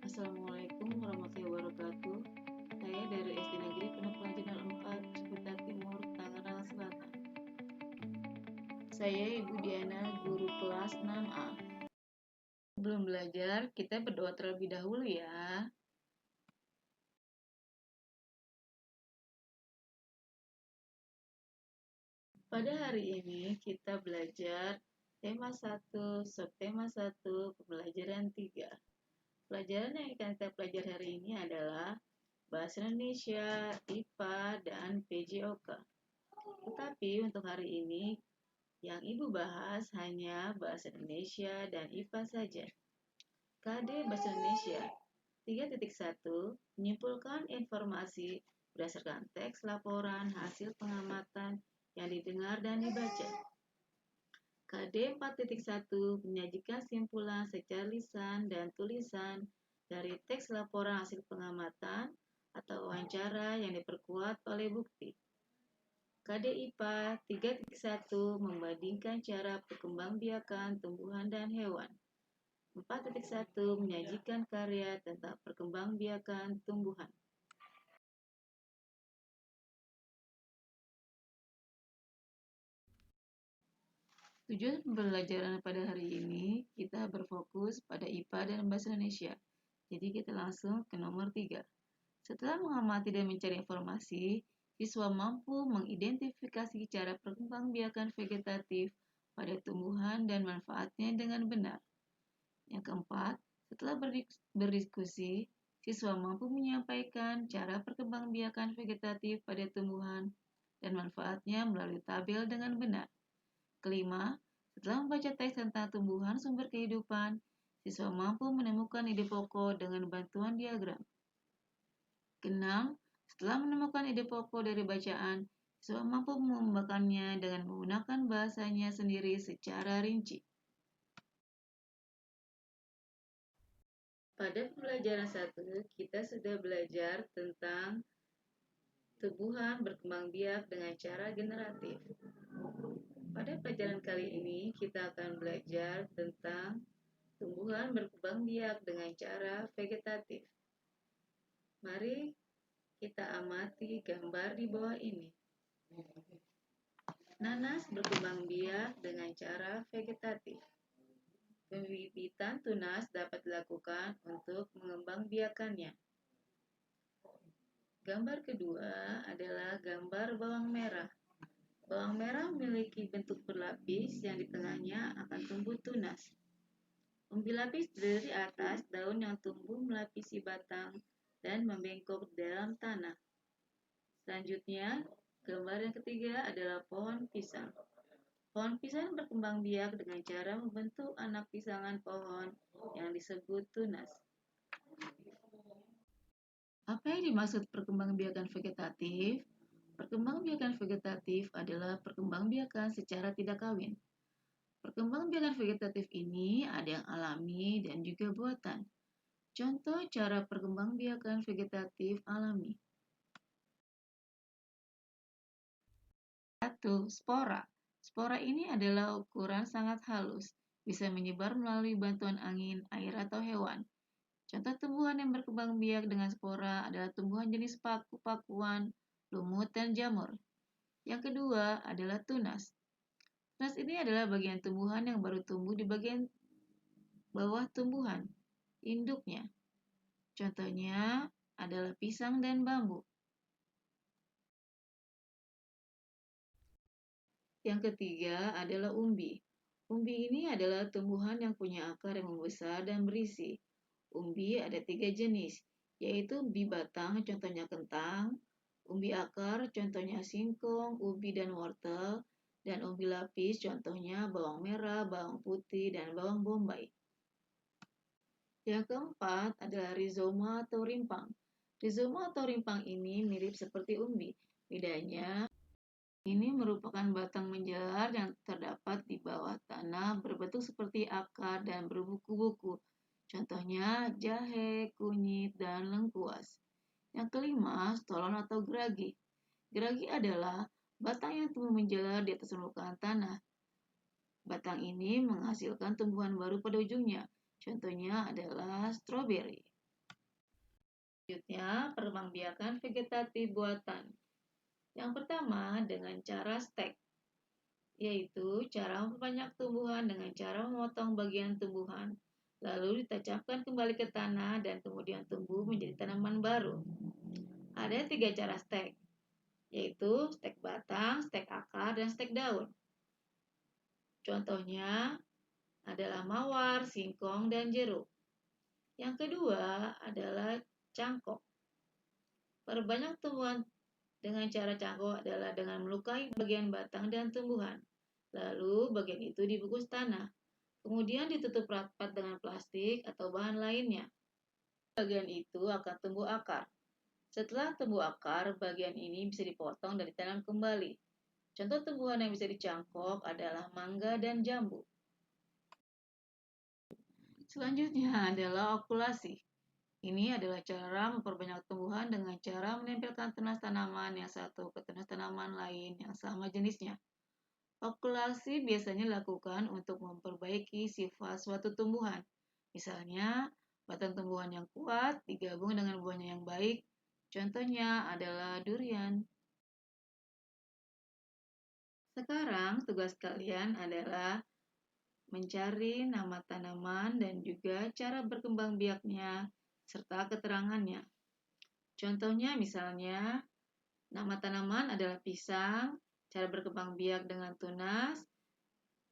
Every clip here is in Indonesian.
Assalamualaikum warahmatullahi wabarakatuh. Saya dari SD Negeri Pondok Pelajaran 4, Ciputat Timur, Tangerang Selatan. Saya Ibu Diana, guru kelas 6A. Sebelum belajar, kita berdoa terlebih dahulu ya. Pada hari ini kita belajar tema 1, subtema 1, pembelajaran 3. Pelajaran yang akan kita pelajari hari ini adalah Bahasa Indonesia, IPA, dan PJOK. Tetapi untuk hari ini yang Ibu bahas hanya Bahasa Indonesia dan IPA saja. KD Bahasa Indonesia 3.1 menyimpulkan informasi berdasarkan teks laporan hasil pengamatan yang didengar dan dibaca. KD 4.1 menyajikan simpulan secara lisan dan tulisan dari teks laporan hasil pengamatan atau wawancara yang diperkuat oleh bukti. KD IPA 3.1 membandingkan cara perkembangbiakan tumbuhan dan hewan. 4.1 menyajikan karya tentang perkembangbiakan tumbuhan. Tujuan pembelajaran pada hari ini, kita berfokus pada IPA dan Bahasa Indonesia. Jadi kita langsung ke nomor 3. Setelah mengamati dan mencari informasi, siswa mampu mengidentifikasi cara perkembangbiakan vegetatif pada tumbuhan dan manfaatnya dengan benar. Yang keempat, setelah berdiskusi, siswa mampu menyampaikan cara perkembangbiakan vegetatif pada tumbuhan dan manfaatnya melalui tabel dengan benar. Kelima, setelah membaca teks tentang tumbuhan sumber kehidupan, siswa mampu menemukan ide pokok dengan bantuan diagram. Keenam, setelah menemukan ide pokok dari bacaan, siswa mampu mengembangkannya dengan menggunakan bahasanya sendiri secara rinci. Pada pembelajaran 1, kita sudah belajar tentang tumbuhan berkembang biak dengan cara generatif. Pada pelajaran kali ini, kita akan belajar tentang tumbuhan berkembang biak dengan cara vegetatif. Mari kita amati gambar di bawah ini. Nanas berkembang biak dengan cara vegetatif. Pembibitan tunas dapat dilakukan untuk mengembangbiakannya. Gambar kedua adalah gambar bawang merah. Bawang merah memiliki bentuk berlapis yang di tengahnya akan tumbuh tunas. Umbi lapis dari atas daun yang tumbuh melapisi batang dan membengkok dalam tanah. Selanjutnya, gambar yang ketiga adalah pohon pisang. Pohon pisang berkembang biak dengan cara membentuk anak pisangan pohon yang disebut tunas. Apa yang dimaksud perkembangbiakan vegetatif? Perkembangbiakan vegetatif adalah perkembangbiakan secara tidak kawin. Perkembangbiakan vegetatif ini ada yang alami dan juga buatan. Contoh cara perkembangbiakan vegetatif alami. 1. Spora. Spora ini adalah ukuran sangat halus, bisa menyebar melalui bantuan angin, air, atau hewan. Contoh tumbuhan yang berkembang biak dengan spora adalah tumbuhan jenis paku-pakuan, lumut, dan jamur. Yang kedua adalah tunas. Tunas ini adalah bagian tumbuhan yang baru tumbuh di bagian bawah tumbuhan, induknya. Contohnya adalah pisang dan bambu. Yang ketiga adalah umbi. Umbi ini adalah tumbuhan yang punya akar yang membesar dan berisi. Umbi ada 3 jenis, yaitu umbi batang, contohnya kentang, umbi akar, contohnya singkong, ubi, dan wortel, dan umbi lapis, contohnya bawang merah, bawang putih, dan bawang bombay. Yang keempat adalah rizoma atau rimpang. Rizoma atau rimpang ini mirip seperti umbi. Bedanya, ini merupakan batang menjalar yang terdapat di bawah tanah berbentuk seperti akar dan berbuku-buku. Contohnya jahe, kunyit, dan lengkuas. Yang kelima, stolon atau geragi. Geragi adalah batang yang tumbuh menjalar di atas permukaan tanah. Batang ini menghasilkan tumbuhan baru pada ujungnya. Contohnya adalah stroberi. Selanjutnya, perkembangbiakan vegetatif buatan. Yang pertama, dengan cara stek, yaitu cara memperbanyak tumbuhan dengan cara memotong bagian tumbuhan, lalu ditancapkan kembali ke tanah dan kemudian tumbuh menjadi tanaman baru. Ada 3 cara stek, yaitu stek batang, stek akar, dan stek daun. Contohnya adalah mawar, singkong, dan jeruk. Yang kedua adalah cangkok. Perbanyak tumbuhan dengan cara cangkok adalah dengan melukai bagian batang dan tumbuhan. Lalu bagian itu dibungkus tanah. Kemudian ditutup rapat dengan plastik atau bahan lainnya. Bagian itu akan tumbuh akar. Setelah tumbuh akar, bagian ini bisa dipotong dan ditanam kembali. Contoh tumbuhan yang bisa dicangkok adalah mangga dan jambu. Selanjutnya adalah okulasi. Ini adalah cara memperbanyak tumbuhan dengan cara menempelkan tunas tanaman yang satu ke tunas tanaman lain yang sama jenisnya. Okulasi biasanya dilakukan untuk memperbaiki sifat suatu tumbuhan. Misalnya, batang tumbuhan yang kuat digabung dengan buahnya yang baik. Contohnya adalah durian. Sekarang tugas kalian adalah mencari nama tanaman dan juga cara berkembang biaknya serta keterangannya. Contohnya misalnya, nama tanaman adalah pisang, cara berkembang biak dengan tunas,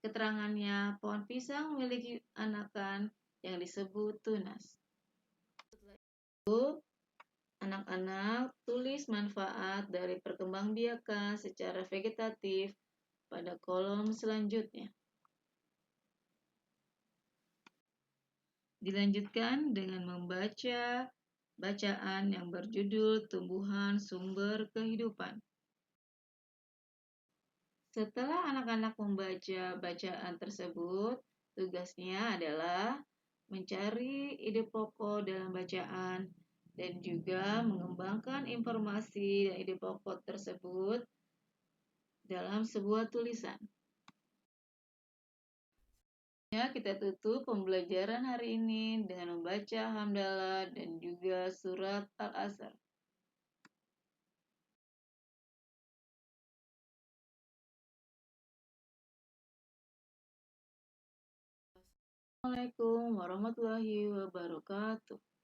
keterangannya pohon pisang memiliki anakan yang disebut tunas. Setelah itu, anak-anak tulis manfaat dari perkembangbiakan secara vegetatif pada kolom selanjutnya. Dilanjutkan dengan membaca bacaan yang berjudul Tumbuhan Sumber Kehidupan. Setelah anak-anak membaca bacaan tersebut, tugasnya adalah mencari ide pokok dalam bacaan dan juga mengembangkan informasi dan ide pokok tersebut dalam sebuah tulisan. Ya, kita tutup pembelajaran hari ini dengan membaca hamdalah dan juga surat Al-Asr. Assalamualaikum warahmatullahi wabarakatuh.